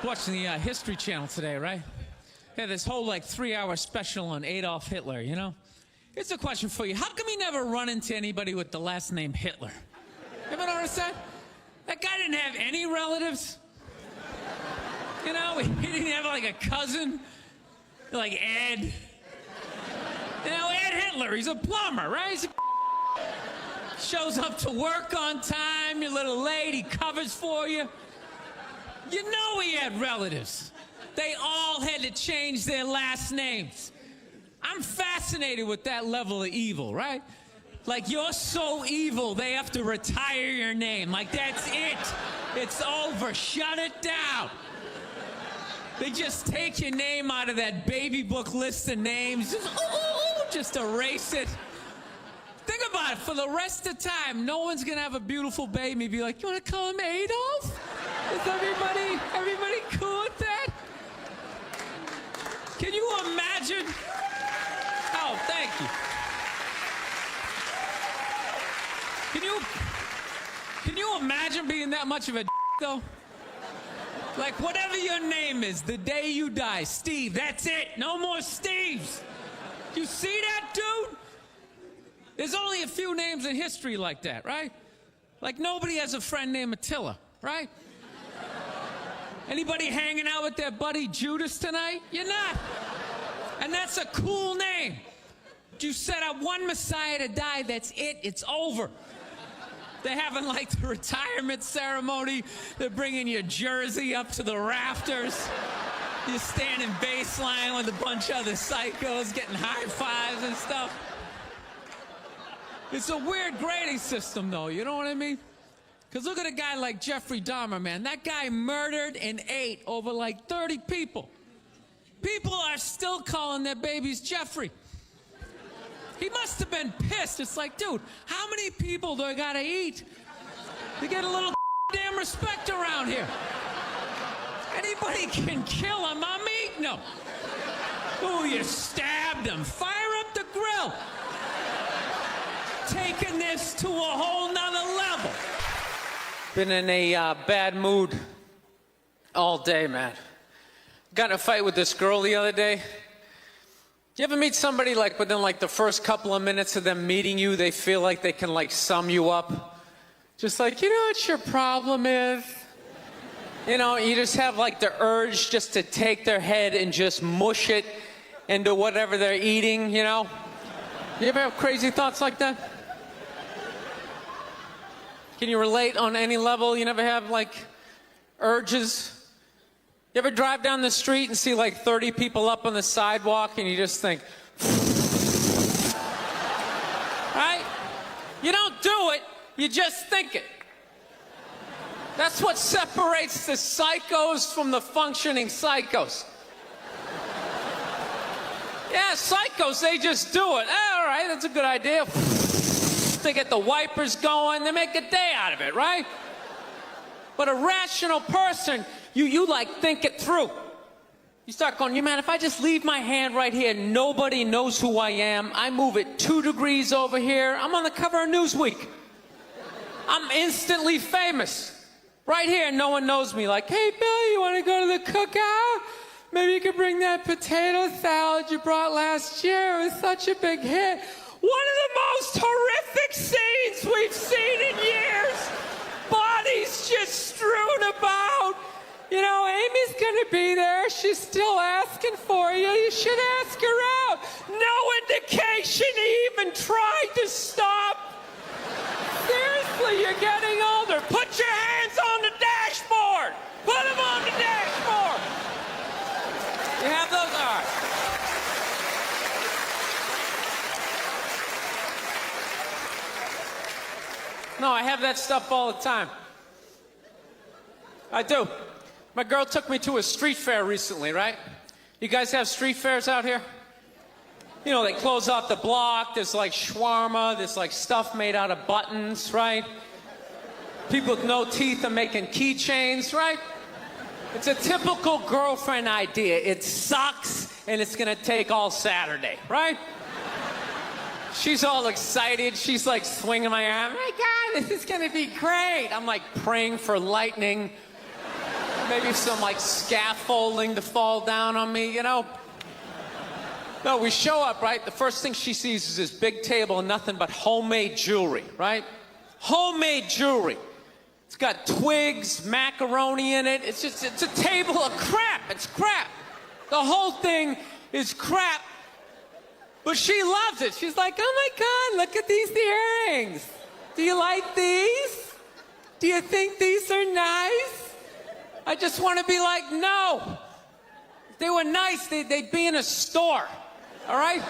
Watching the History Channel today, right? Yeah, this whole like 3-hour special on Adolf Hitler, you know? Here's a question for you. How come you never run into anybody with the last name Hitler? You ever notice that? That guy didn't have any relatives. You know, he didn't have like a cousin, like Ed. You know, Ed Hitler, he's a plumber, right? Shows up to work on time, you're a little late, he covers for you. You know he had relatives. They all had to change their last names. I'm fascinated with that level of evil, right? Like, you're so evil, they have to retire your name. Like, that's it. It's over. Shut it down. They just take your name out of that baby book list of names. Just erase it. Think about it. For the rest of the time, no one's going to have a beautiful baby and be like, you want to call him Adolf? Is everybody cool with that? Can you imagine? Oh, thank you. Can you imagine being that much of a though? Like, whatever your name is, the day you die, Steve, that's it. No more Steves. You see that, dude? There's only a few names in history like that, right? Like, nobody has a friend named Attila, right? Anybody hanging out with their buddy Judas tonight? You're not. And that's a cool name. You set up one Messiah to die, that's it, it's over. They're having like the retirement ceremony. They're bringing your jersey up to the rafters. You're standing baseline with a bunch of other psychos getting high fives and stuff. It's a weird grading system, though, you know what I mean? Because look at a guy like Jeffrey Dahmer, man. That guy murdered and ate over like 30 people. People are still calling their babies Jeffrey. He must have been pissed. It's like, dude, how many people do I gotta eat to get a little damn respect around here? Anybody can kill him, I'm eating him. Ooh, you stabbed him. Fire up the grill. Taking this to a whole nother level. Been in a bad mood all day, man. Got in a fight with this girl the other day. You ever meet somebody like within like the first couple of minutes of them meeting you, they feel like they can like sum you up? Just like, you know what your problem is? You know, you just have like the urge just to take their head and just mush it into whatever they're eating, you know? You ever have crazy thoughts like that? Can you relate on any level? You never have like urges? You ever drive down the street and see like 30 people up on the sidewalk and you just think, right? You don't do it, you just think it. That's what separates the psychos from the functioning psychos. Yeah, psychos, they just do it. All right, that's a good idea. They get the wipers going, they make a day out of it, right? But a rational person, you like think it through. You start going, man, if I just leave my hand right here, nobody knows who I am. I move it 2 degrees over here. I'm on the cover of Newsweek. I'm instantly famous. Right here, no one knows me. Like, hey, Bill, you want to go to the cookout? Maybe you could bring that potato salad you brought last year. It was such a big hit. One of the most horrific scenes we've seen in years. Bodies just strewn about. You know, Amy's gonna be there. She's still asking for you. You should ask her out. No indication he even tried to stop. Seriously, you're getting older. Put your hands on the dashboard. Put them on the dashboard. You have those? All right. No, I have that stuff all the time. I do. My girl took me to a street fair recently, right? You guys have street fairs out here? You know, they close off the block, there's like shawarma, there's like stuff made out of buttons, right? People with no teeth are making keychains, right? It's a typical girlfriend idea. It sucks, and it's gonna take all Saturday, right? She's all excited. She's like swinging my arm. Oh my God, this is gonna be great. I'm like praying for lightning. Maybe some, like, scaffolding to fall down on me, you know? No, we show up, right? The first thing she sees is this big table and nothing but homemade jewelry, right? Homemade jewelry. It's got twigs, macaroni in it. It's a table of crap. It's crap. The whole thing is crap. But she loves it. She's like, oh my God, look at these earrings. Do you like these? Do you think these are nice? I just want to be like, no. If they were nice, they'd be in a store, all right?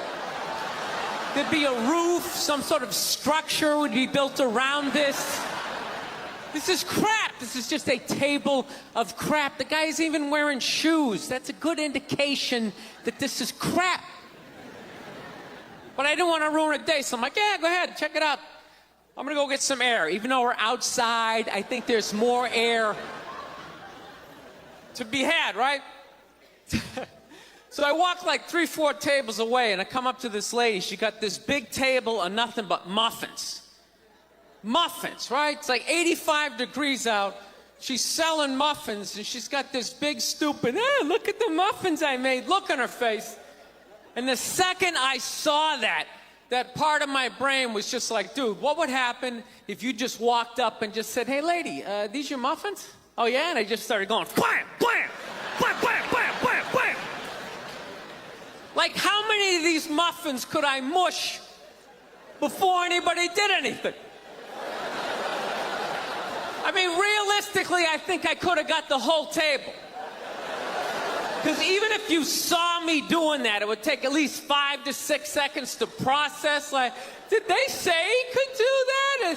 There'd be a roof, some sort of structure would be built around this. This is crap. This is just a table of crap. The guy's even wearing shoes. That's a good indication that this is crap. But I didn't want to ruin a day, so I'm like, yeah, go ahead, check it out. I'm gonna go get some air. Even though we're outside, I think there's more air to be had, right? So I walk like 3-4 tables away, and I come up to this lady. She got this big table of nothing but muffins. Muffins, right? It's like 85 degrees out. She's selling muffins, and she's got this big stupid, look at the muffins I made, look on her face. And the second I saw that part of my brain was just like, dude, what would happen if you just walked up and just said, hey, lady, these your muffins? Oh, yeah? And I just started going, blam, blam, blam, blam, blam, blam, blam. Like, how many of these muffins could I mush before anybody did anything? I mean, realistically, I think I could have got the whole table. Because even if you saw me doing that, it would take at least 5 to 6 seconds to process. Like, did they say he could do that?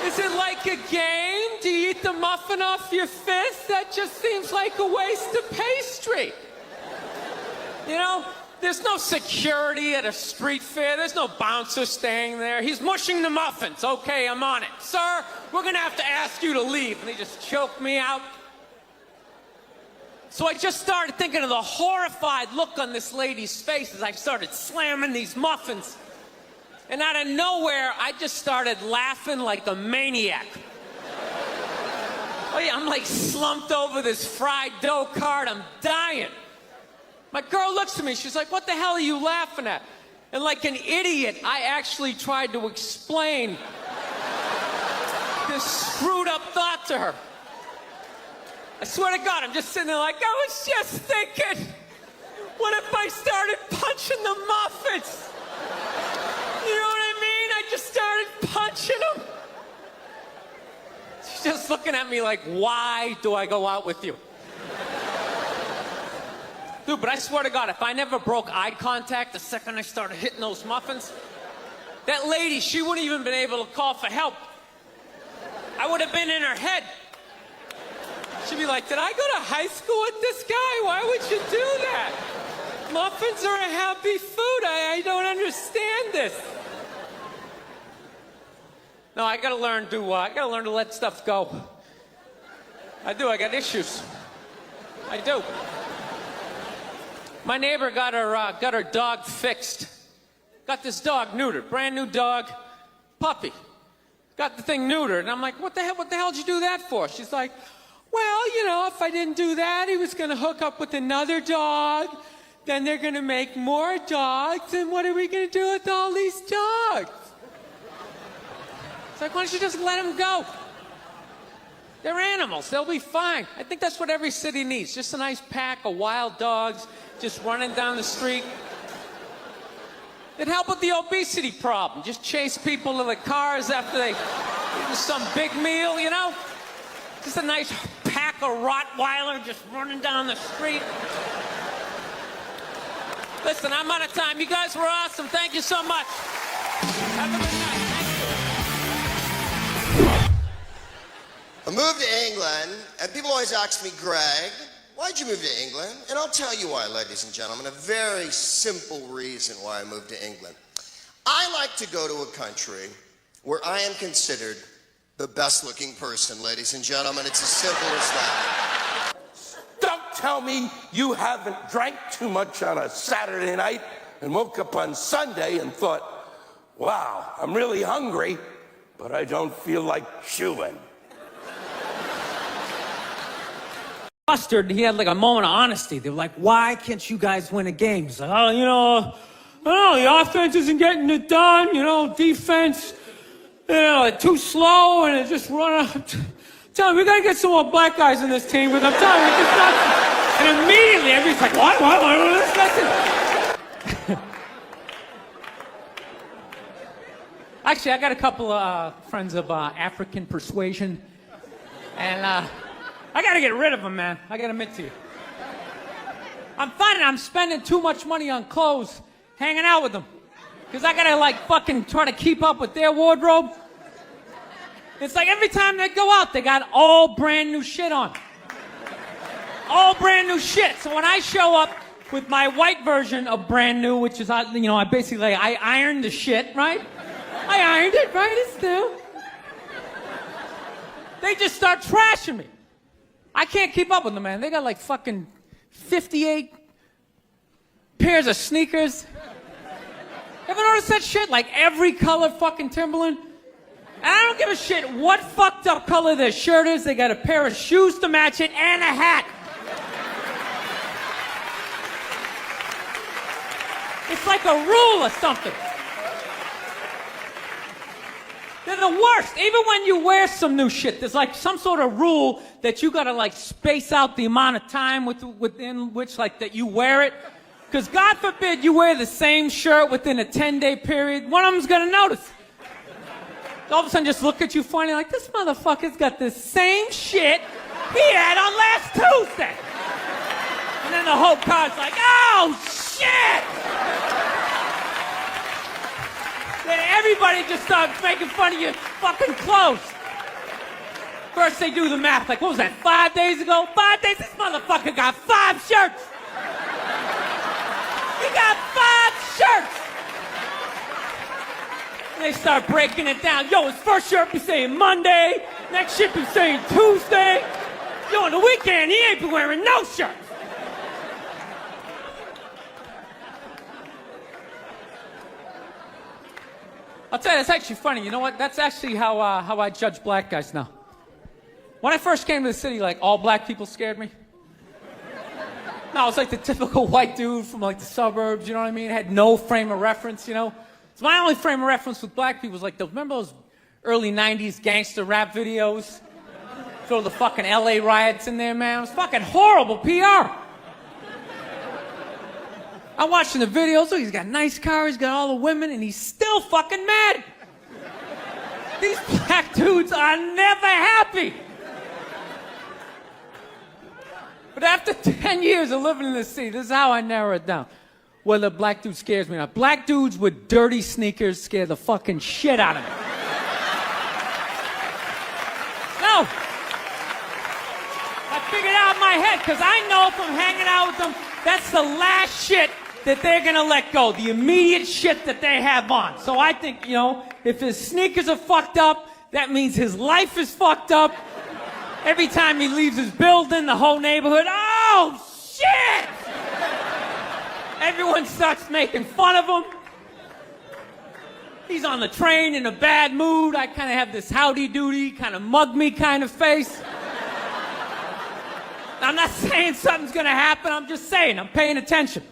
Is it like a game? Do you eat the muffin off your fist? That just seems like a waste of pastry. You know, there's no security at a street fair. There's no bouncer staying there. He's mushing the muffins. Okay, I'm on it. Sir, we're going to have to ask you to leave. And they just choked me out. So I just started thinking of the horrified look on this lady's face as I started slamming these muffins. And out of nowhere, I just started laughing like a maniac. Oh yeah, I'm like slumped over this fried dough cart. I'm dying. My girl looks at me. She's like, what the hell are you laughing at? And like an idiot, I actually tried to explain this screwed up thought to her. I swear to God, I'm just sitting there like, I was just thinking, what if I started punching the muffins? You know what I mean? I just started punching them. She's just looking at me like, why do I go out with you? Dude, but I swear to God, if I never broke eye contact the second I started hitting those muffins, that lady, she wouldn't even been able to call for help. I would have been in her head. She'd be like, did I go to high school with this guy? Why would you do that? Muffins are a happy food. I don't understand this. No, I gotta learn to let stuff go. I do, I got issues. I do. My neighbor got her dog fixed. Got this dog neutered, brand new dog, puppy. Got the thing neutered, and I'm like, what the hell did you do that for? She's like, well, you know, if I didn't do that, he was gonna hook up with another dog, then they're gonna make more dogs, and what are we gonna do with all these dogs? It's like, why don't you just let them go? They're animals, they'll be fine. I think that's what every city needs, just a nice pack of wild dogs just running down the street. It'd help with the obesity problem. Just chase people to the cars after they eat some big meal, you know? Just a nice pack of Rottweiler just running down the street. Listen, I'm out of time. You guys were awesome. Thank you so much. Have a good night. Thank you. I moved to England, and people always ask me, Greg, why'd you move to England? And I'll tell you why, ladies and gentlemen. A very simple reason why I moved to England. I like to go to a country where I am considered the best-looking person, ladies and gentlemen. It's as simple as that. Don't tell me you haven't drank too much on a Saturday night and woke up on Sunday and thought, wow, I'm really hungry, but I don't feel like chewing. flustered. He had like a moment of honesty. They were like, why can't you guys win a game? He's like, oh, you know, I don't know, the offense isn't getting it done, you know, defense, you know, too slow, and it just run out. Tell me, we gotta get some more black guys in this team, because I'm telling you, it's not. And immediately, everybody's like, what? Listen. Actually, I got a couple of friends of African persuasion, and I gotta get rid of them, man. I gotta admit to you. I'm finding I'm spending too much money on clothes hanging out with them, because I gotta, like, fucking try to keep up with their wardrobe. It's like every time they go out, they got all brand new shit on. All brand new shit. So when I show up with my white version of brand new, which is, you know, I basically, I ironed the shit, right? I ironed it, right? It's new. They just start trashing me. I can't keep up with them, man. They got like fucking 58 pairs of sneakers. Ever noticed that shit? Like every color fucking Timberland? And I don't give a shit what fucked up color their shirt is. They got a pair of shoes to match it and a hat. It's like a rule or something. They're the worst. Even when you wear some new shit, there's like some sort of rule that you gotta like space out the amount of time within which like that you wear it. Because God forbid you wear the same shirt within a 10-day period, one of them's gonna notice. All of a sudden just look at you funny like, this motherfucker's got the same shit he had on last Tuesday. And then the whole car's like, oh shit! Then everybody just starts making fun of your fucking clothes. First they do the math, like, what was that, 5 days ago? 5 days? This motherfucker got 5 shirts! He got 5 shirts! And they start breaking it down. Yo, his first shirt be saying Monday, next shirt be saying Tuesday. Yo, on the weekend, he ain't been wearing no shirts. I'll tell you, it's actually funny. You know what? That's actually how I judge black guys now. When I first came to the city, like, all black people scared me. No, I was like the typical white dude from like the suburbs, you know what I mean? Had no frame of reference, you know? So my only frame of reference with black people was like, remember those early 90s gangster rap videos? Throw the fucking LA riots in there, man. It was fucking horrible PR. I'm watching the videos, oh, he's got a nice car, he's got all the women, and he's still fucking mad. These black dudes are never happy. But after 10 years of living in the city, this is how I narrow it down. Whether a black dude scares me or not. Black dudes with dirty sneakers scare the fucking shit out of me. No. I figured out in my head, because I know if I'm hanging out with them, that's the last shit that they're gonna let go. The immediate shit that they have on. So I think, you know, if his sneakers are fucked up, that means his life is fucked up. Every time he leaves his building, the whole neighborhood, oh, shit! Everyone starts making fun of him. He's on the train in a bad mood. I kind of have this howdy-doody, kind of mug-me kind of face. I'm not saying something's gonna happen, I'm just saying, I'm paying attention.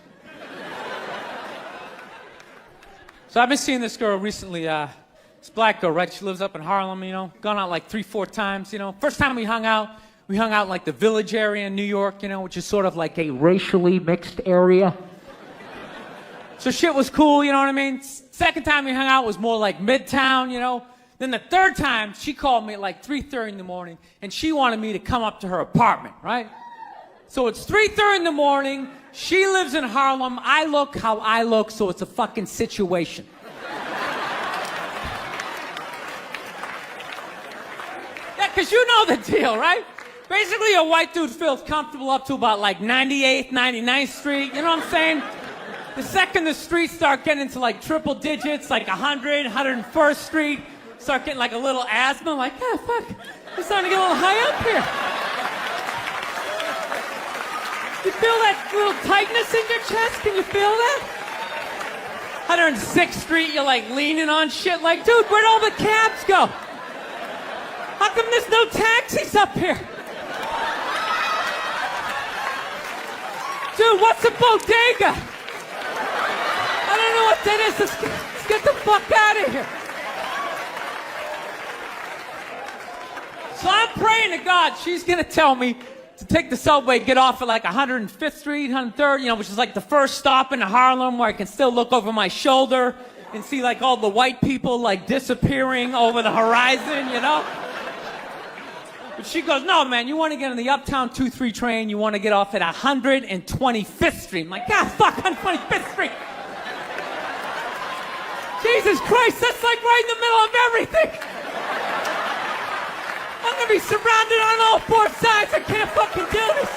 So I've been seeing this girl recently, this black girl, right? She lives up in Harlem, you know, gone out like 3-4 times, you know. First time we hung out in like the Village area in New York, you know, which is sort of like a racially mixed area. So shit was cool, you know what I mean? Second time we hung out was more like Midtown, you know. Then the third time, she called me at like 3:30 in the morning, and she wanted me to come up to her apartment, right? So it's 3:30 in the morning, she lives in Harlem, I look how I look, so it's a fucking situation. Because you know the deal, right? Basically, a white dude feels comfortable up to about like 98th, 99th Street, you know what I'm saying? The second the streets start getting into like triple digits, like 100, 101st Street, start getting like a little asthma, like, yeah, fuck, it's starting to get a little high up here. You feel that little tightness in your chest? Can you feel that? 106th Street, you're like leaning on shit like, dude, where'd all the cabs go? How come there's no taxis up here? Dude, what's a bodega? I don't know what that is. Let's get the fuck out of here. So I'm praying to God she's going to tell me to take the subway, get off at like 105th Street, 103rd, which is like the first stop in Harlem where I can still look over my shoulder and see like all the white people like disappearing over the horizon, But she goes, no, man, you want to get on the Uptown 2-3 train, you want to get off at 125th Street. I'm like, God, fuck, 125th Street. Jesus Christ, that's like right in the middle of everything. I'm going to be surrounded on all four sides. I can't fucking do this.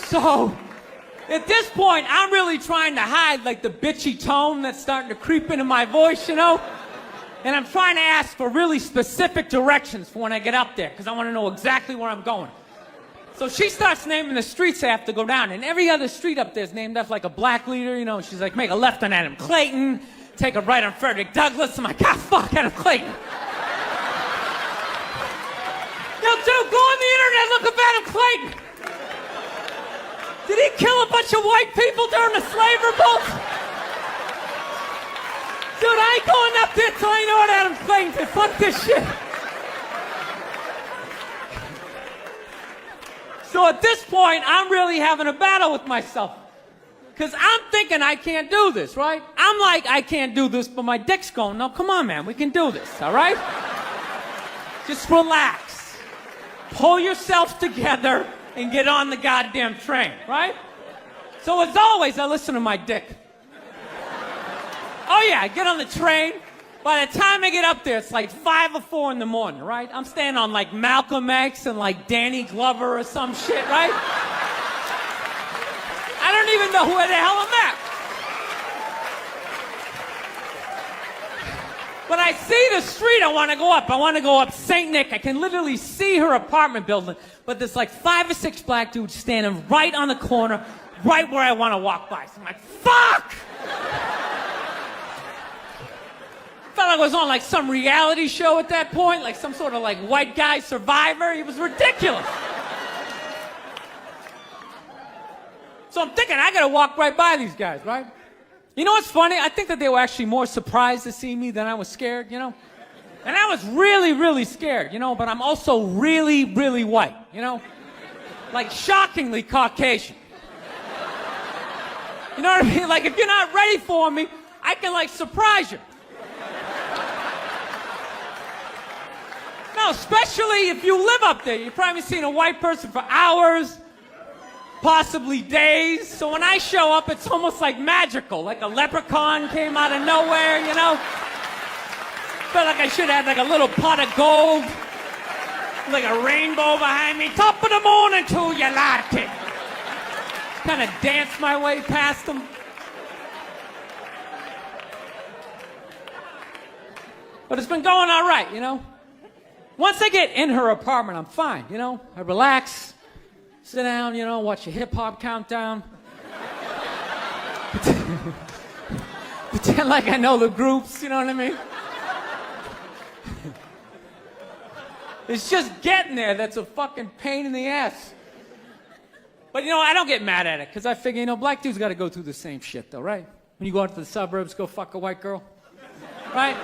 So, at this point, I'm really trying to hide like the bitchy tone that's starting to creep into my voice, And I'm trying to ask for really specific directions for when I get up there, because I want to know exactly where I'm going. So she starts naming the streets I have to go down, and every other street up there is named after like a black leader, She's like, make a left on Adam Clayton, take a right on Frederick Douglass. I'm like, God, fuck, Adam Clayton. Yo, dude, go on the internet, look up Adam Clayton. Did he kill a bunch of white people during the slave revolt? Dude, I ain't going up there till I know what Adam Clayton did. Fuck this shit. So at this point, I'm really having a battle with myself. Because I'm thinking I can't do this, right? I'm like, I can't do this, but my dick's going, no, come on, man, we can do this, all right? Just relax. Pull yourself together and get on the goddamn train, right? So as always, I listen to my dick. Oh yeah, I get on the train. By the time I get up there, it's like 5 or 4 in the morning, right? I'm staying on like Malcolm X and like Danny Glover or some shit, right? I don't even know where the hell I'm at. But I see the street I want to go up. I want to go up St. Nick. I can literally see her apartment building, but there's like 5 or 6 black dudes standing right on the corner, right where I want to walk by. So I'm like, fuck! Felt like I was on like some reality show at that point, like some sort of like white guy survivor. It was ridiculous. So I'm thinking, I gotta walk right by these guys, right? You know what's funny? I think that they were actually more surprised to see me than I was scared, And I was really, really scared, but I'm also really, really white, Like shockingly Caucasian. You know what I mean? Like if you're not ready for me, I can like surprise you. No, especially if you live up there. You've probably seen a white person for hours, possibly days. So when I show up, it's almost like magical, like a leprechaun came out of nowhere, Felt like I should have like a little pot of gold, like a rainbow behind me. Top of the morning to you, latte. Kind of dance my way past them. But it's been going all right, Once I get in her apartment, I'm fine, I relax, sit down, watch a hip-hop countdown. Pretend like I know the groups, you know what I mean? It's just getting there that's a fucking pain in the ass. But, I don't get mad at it, because I figure, black dudes got to go through the same shit, though, right? When you go out to the suburbs, go fuck a white girl, right?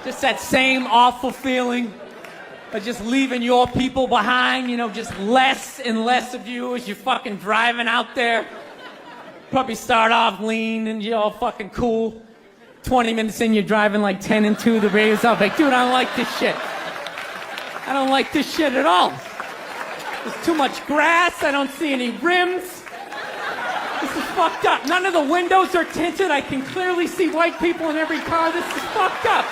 Just that same awful feeling of just leaving your people behind, just less and less of you as you're fucking driving out there. Probably start off lean and you're all fucking cool. 20 minutes in, you're driving like 10 and 2, the radio's off. Like, dude, I don't like this shit. I don't like this shit at all. There's too much grass, I don't see any rims. This is fucked up. None of the windows are tinted. I can clearly see white people in every car. This is fucked up.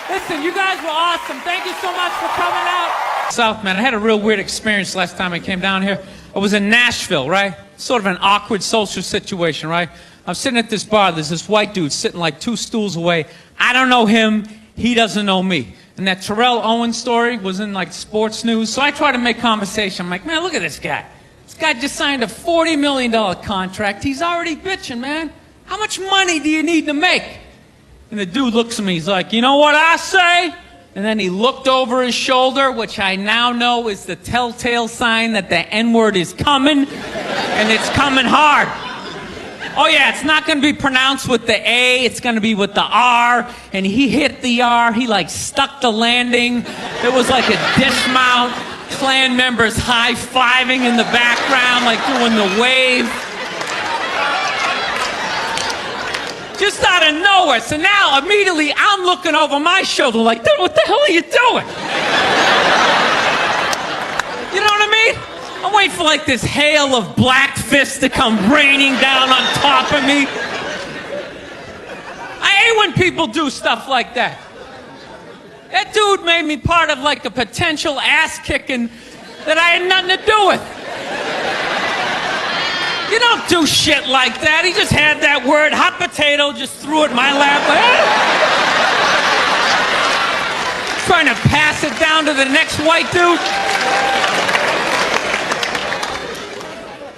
Listen, you guys were awesome. Thank you so much for coming out. South, man, I had a real weird experience last time I came down here. I was in Nashville, right? Sort of an awkward social situation, right? I'm sitting at this bar. There's this white dude sitting like 2 stools away. I don't know him. He doesn't know me. And that Terrell Owens story was in like sports news. So I try to make conversation. I'm like, man, look at this guy. This guy just signed a $40 million contract. He's already bitching, man. How much money do you need to make? And the dude looks at me, he's like, you know what I say? And then he looked over his shoulder, which I now know is the telltale sign that the N-word is coming, and it's coming hard. Oh yeah, it's not gonna be pronounced with the A, it's gonna be with the R, and he hit the R, he like stuck the landing. It was like a dismount, Klan members high-fiving in the background, like doing the wave. Just out of nowhere. So now, immediately, I'm looking over my shoulder like, dude, what the hell are you doing? You know what I mean? I'm waiting for like this hail of black fists to come raining down on top of me. I hate when people do stuff like that. That dude made me part of like a potential ass kicking that I had nothing to do with. You don't do shit like that. He just had that word, hot potato, just threw it in my lap. Trying to pass it down to the next white dude.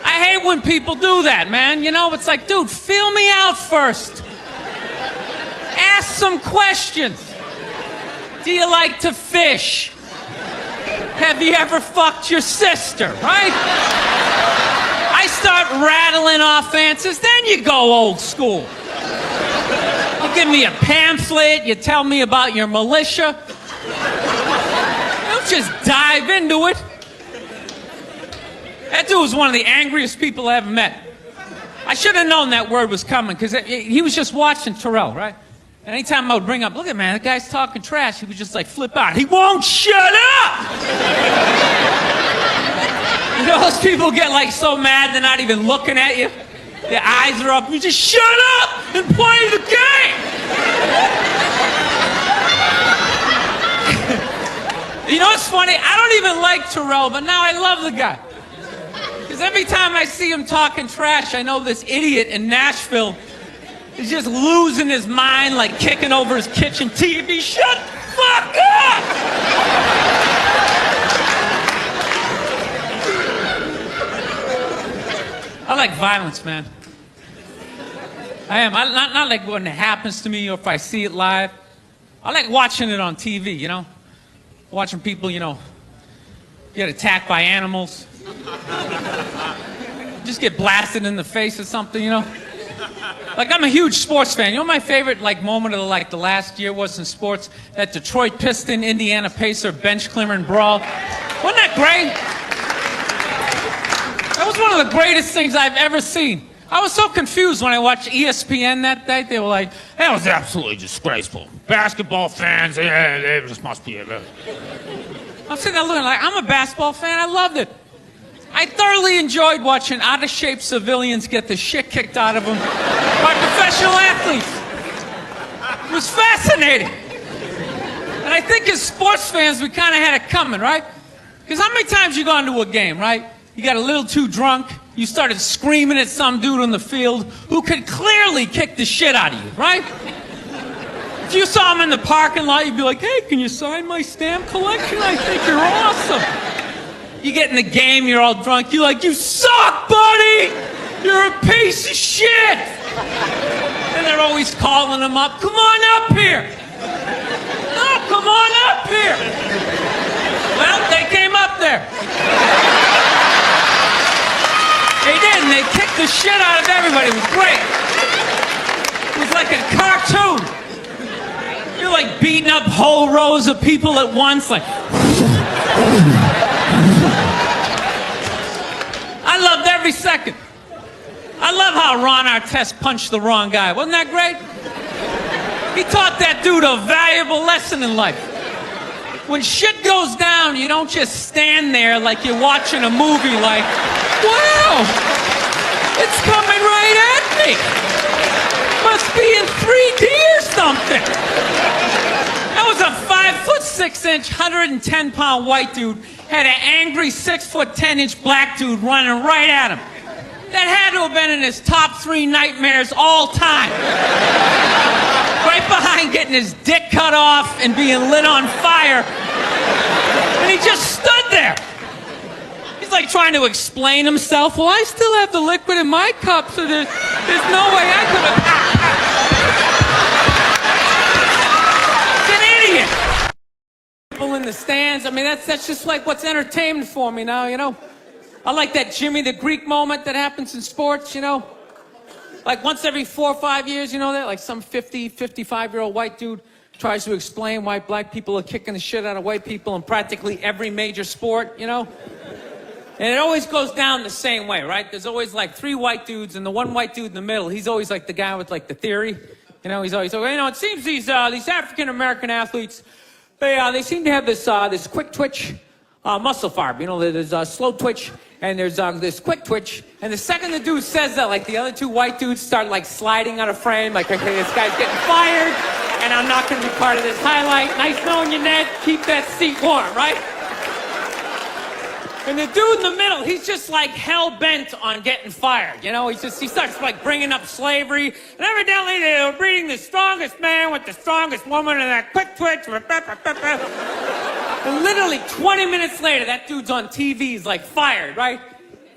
I hate when people do that, man. You know, it's like, dude, feel me out first. Ask some questions. Do you like to fish? Have you ever fucked your sister, right? I start rattling off answers, then you go old school. You give me a pamphlet, you tell me about your militia. Don't just dive into it. That dude was one of the angriest people I ever met. I should have known that word was coming, because he was just watching Terrell, right? And anytime I would bring up, look at man, that guy's talking trash, he would just like flip out. He won't shut up! You know, those people get like so mad they're not even looking at you. Their eyes are up. You just shut up and play the game! You know what's funny? I don't even like Terrell, but now I love the guy. Because every time I see him talking trash, I know this idiot in Nashville is just losing his mind, like kicking over his kitchen TV. Shut the fuck up! I like violence, man. I am. Not like when it happens to me or if I see it live. I like watching it on TV, you know? Watching people, you know, get attacked by animals. Just get blasted in the face or something, you know? Like, I'm a huge sports fan. You know my favorite, like, moment of, like, the last year was in sports? That Detroit Piston, Indiana Pacer bench clearing brawl. Wasn't that great? That was one of the greatest things I've ever seen. I was so confused when I watched ESPN that day. They were like, that was absolutely disgraceful. Basketball fans, they just must be it. I'm sitting there looking like, I'm a basketball fan. I loved it. I thoroughly enjoyed watching out-of-shape civilians get the shit kicked out of them by professional athletes. It was fascinating. And I think as sports fans, we kind of had it coming, right? Because how many times you gone to a game, right? You got a little too drunk, you started screaming at some dude on the field who could clearly kick the shit out of you, right? If you saw him in the parking lot, you'd be like, hey, can you sign my stamp collection? I think you're awesome. You get in the game, you're all drunk, you're like, you suck, buddy! You're a piece of shit! And they're always calling him up, come on up here! No, come on up here! Well, they came up there. They did, and they kicked the shit out of everybody. It was great. It was like a cartoon. You're like beating up whole rows of people at once, like... I loved every second. I love how Ron Artest punched the wrong guy. Wasn't that great? He taught that dude a valuable lesson in life. When shit goes down, you don't just stand there like you're watching a movie like, wow, it's coming right at me. Must be in 3D or something. That was a 5'6", 110-pound white dude had an angry 6'10" black dude running right at him. That had to have been in his top 3 nightmares all time. Right behind getting his dick cut off and being lit on fire. And he just stood there. He's like trying to explain himself. Well, I still have the liquid in my cup, so there's no way I could have... people in the stands. I mean, that's just like what's entertainment for me now, you know? I like that Jimmy the Greek moment that happens in sports, you know? Like once every 4 or 5 years, you know that? Like some 50, 55-year-old white dude tries to explain why black people are kicking the shit out of white people in practically every major sport, you know? And it always goes down the same way, right? There's always like 3 white dudes, and the one white dude in the middle, he's always like the guy with like the theory. You know, he's always, you know, it seems these African-American athletes, they seem to have this quick twitch muscle fiber. You know, there's slow twitch, and there's this quick twitch. And the second the dude says that, like the other 2 white dudes start like sliding out of frame, like, okay, this guy's getting fired, and I'm not going to be part of this highlight. Nice knowing you, Ned. Keep that seat warm, right? And the dude in the middle, he's just like hell-bent on getting fired. You know, he starts like bringing up slavery. And evidently they were breeding the strongest man with the strongest woman and that quick twitch. And literally 20 minutes later, that dude's on TV. He's like fired, right?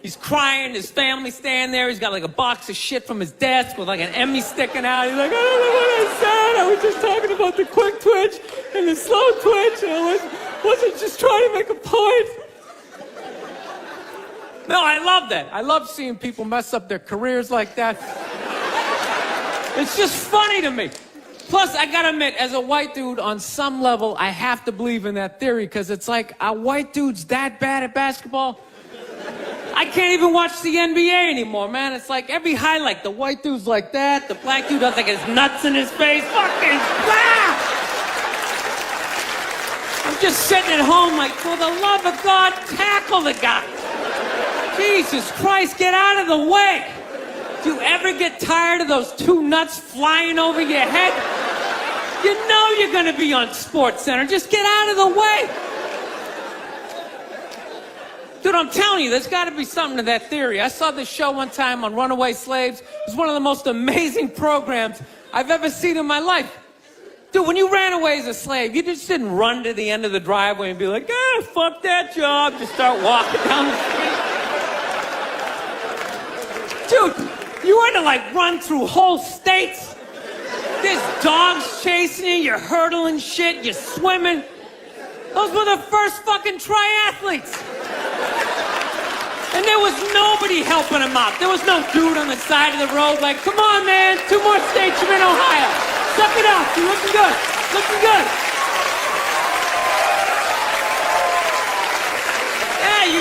He's crying. His family's standing there. He's got like a box of shit from his desk with like an Emmy sticking out. He's like, I don't know what I said. I was just talking about the quick twitch and the slow twitch. And I wasn't just trying to make a point. No, I love that. I love seeing people mess up their careers like that. It's just funny to me. Plus, I gotta admit, as a white dude, on some level, I have to believe in that theory, because it's like, are white dudes that bad at basketball? I can't even watch the NBA anymore, man. It's like every highlight, the white dude's like that, the black dude has like his nuts in his face. Fucking blah! I'm just sitting at home like, for the love of God, tackle the guy. Jesus Christ, get out of the way. Do you ever get tired of those 2 nuts flying over your head? You know you're gonna be on SportsCenter. Just get out of the way. Dude, I'm telling you, there's gotta be something to that theory. I saw this show one time on runaway slaves. It was one of the most amazing programs I've ever seen in my life. Dude, when you ran away as a slave, you just didn't run to the end of the driveway and be like, fuck that job. Just start walking down the street. Dude, you had to like run through whole states. There's dogs chasing you, you're hurdling shit, you're swimming. Those were the first fucking triathletes. And there was nobody helping them out. There was no dude on the side of the road like, come on, man, 2 more states, you're in Ohio. Suck it up, you're looking good, looking good. Yeah,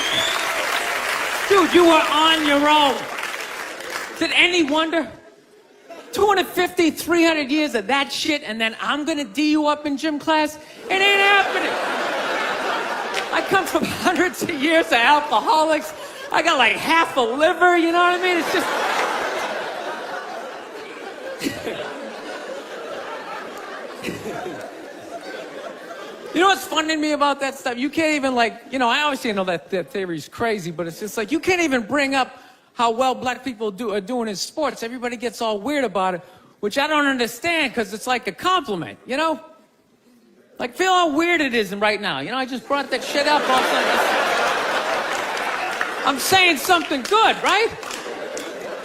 dude, you were on your own. Did any wonder? 250, 300 years of that shit, and then I'm gonna D you up in gym class? It ain't happening. I come from hundreds of years of alcoholics. I got like half a liver, you know what I mean? It's just... You know what's funny to me about that stuff? You can't even like, you know, I obviously know that theory's crazy, but it's just like, you can't even bring up how well black people are doing in sports. Everybody gets all weird about it, which I don't understand, because it's like a compliment, you know? Like, feel how weird it is right now. You know, I just brought that shit up. I'm saying something good, right?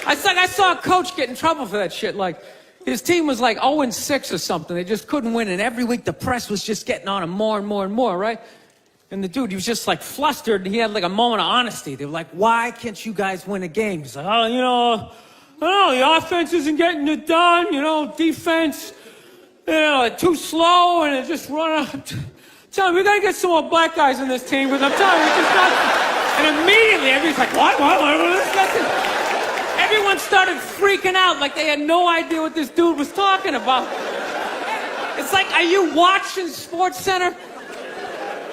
It's like I saw a coach get in trouble for that shit. Like, his team was like 0-6 or something. They just couldn't win, and every week the press was just getting on him more and more and more, right? And the dude, he was just like flustered, and he had like a moment of honesty. They were like, why can't you guys win a game? He's like, oh, you know, I don't know, the offense isn't getting it done, you know, defense, you know, too slow, and it just run out. Tell me, we gotta get some more black guys in this team, because I'm telling you, it's just not. And immediately, everybody's like, what? Everyone started freaking out like they had no idea what this dude was talking about. It's like, are you watching SportsCenter?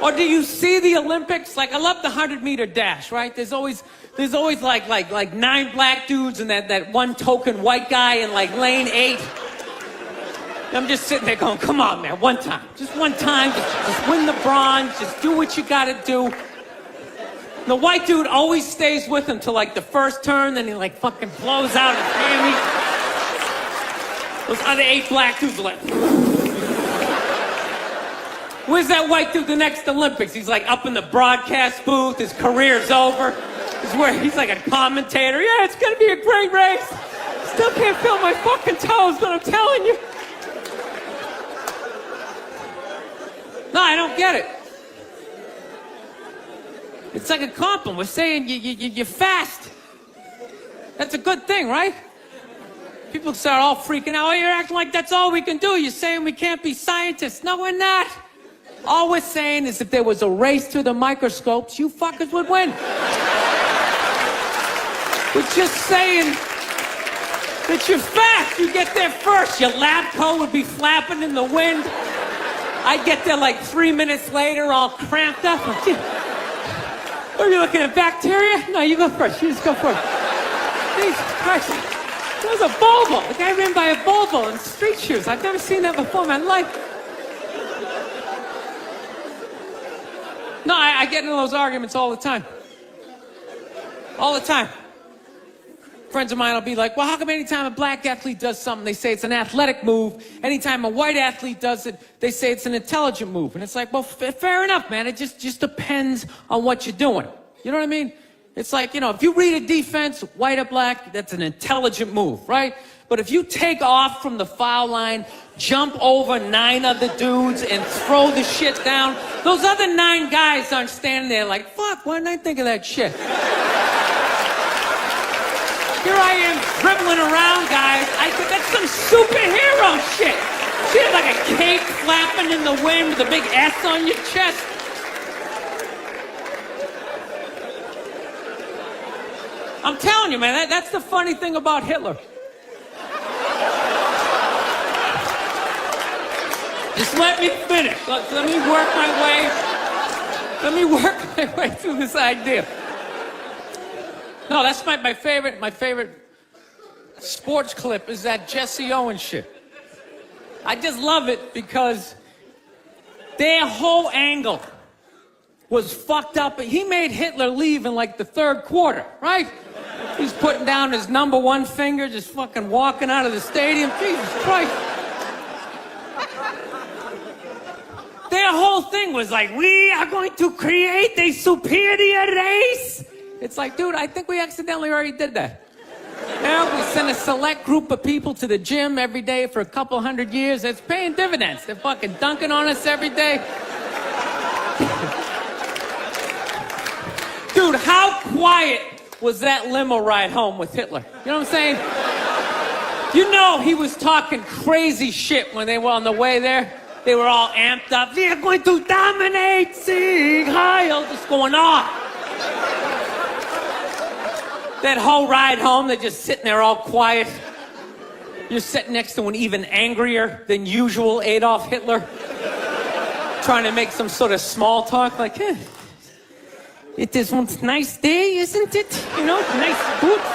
Or do you see the Olympics? Like, I love the 100-meter dash, right? There's always like 9 black dudes and that one token white guy in like lane 8. And I'm just sitting there going, come on, man, one time. Just one time, just win the bronze, just do what you gotta do. And the white dude always stays with him till like the first turn, then he like fucking blows out his hammy. Those other 8 black dudes are like... Where's that white dude the next Olympics? He's like up in the broadcast booth. His career's over. He's like a commentator. Yeah, it's gonna be a great race. Still can't feel my fucking toes, but I'm telling you. No, I don't get it. It's like a compliment. We're saying you're fast. That's a good thing, right? People start all freaking out. Oh, you're acting like that's all we can do. You're saying we can't be scientists. No, we're not. All we're saying is if there was a race to the microscopes, you fuckers would win. We're just saying that you're fast. You get there first. Your lab coat would be flapping in the wind. I'd get there like 3 minutes later, all cramped up. Are you looking at bacteria? No, you go first. You just go first. Jesus Christ. There was a Volvo. The guy ran by a Volvo in street shoes. I've never seen that before in my life. No, I get into those arguments all the time. All the time. Friends of mine will be like, well, how come anytime a black athlete does something, they say it's an athletic move? Anytime a white athlete does it, they say it's an intelligent move. And it's like, well, fair enough, man. It just depends on what you're doing. You know what I mean? It's like, you know, if you read a defense, white or black, that's an intelligent move, right? But if you take off from the foul line, jump over 9 other dudes, and throw the shit down, those other 9 guys aren't standing there like, fuck, why didn't I think of that shit? Here I am dribbling around, guys. I think that's some superhero shit. She had like a cape flapping in the wind with a big S on your chest. I'm telling you, man, that's the funny thing about Hitler. Just let me finish. Let me work my way through this idea. No, that's my favorite sports clip is that Jesse Owens shit. I just love it because their whole angle was fucked up. He made Hitler leave in like the 3rd quarter, right? He's putting down his number 1 finger, just fucking walking out of the stadium. Jesus Christ. Their whole thing was like, we are going to create a superior race. It's like, dude, I think we accidentally already did that. Now we send a select group of people to the gym every day for a couple hundred years. It's paying dividends. They're fucking dunking on us every day. Dude, how quiet was that limo ride home with Hitler? You know what I'm saying? You know he was talking crazy shit when they were on the way there. They were all amped up. We are going to dominate, Sieg Heil, just going off. That whole ride home, they're just sitting there all quiet. You're sitting next to an even angrier than usual Adolf Hitler, trying to make some sort of small talk, like, it is one nice day, isn't it? You know, nice boots.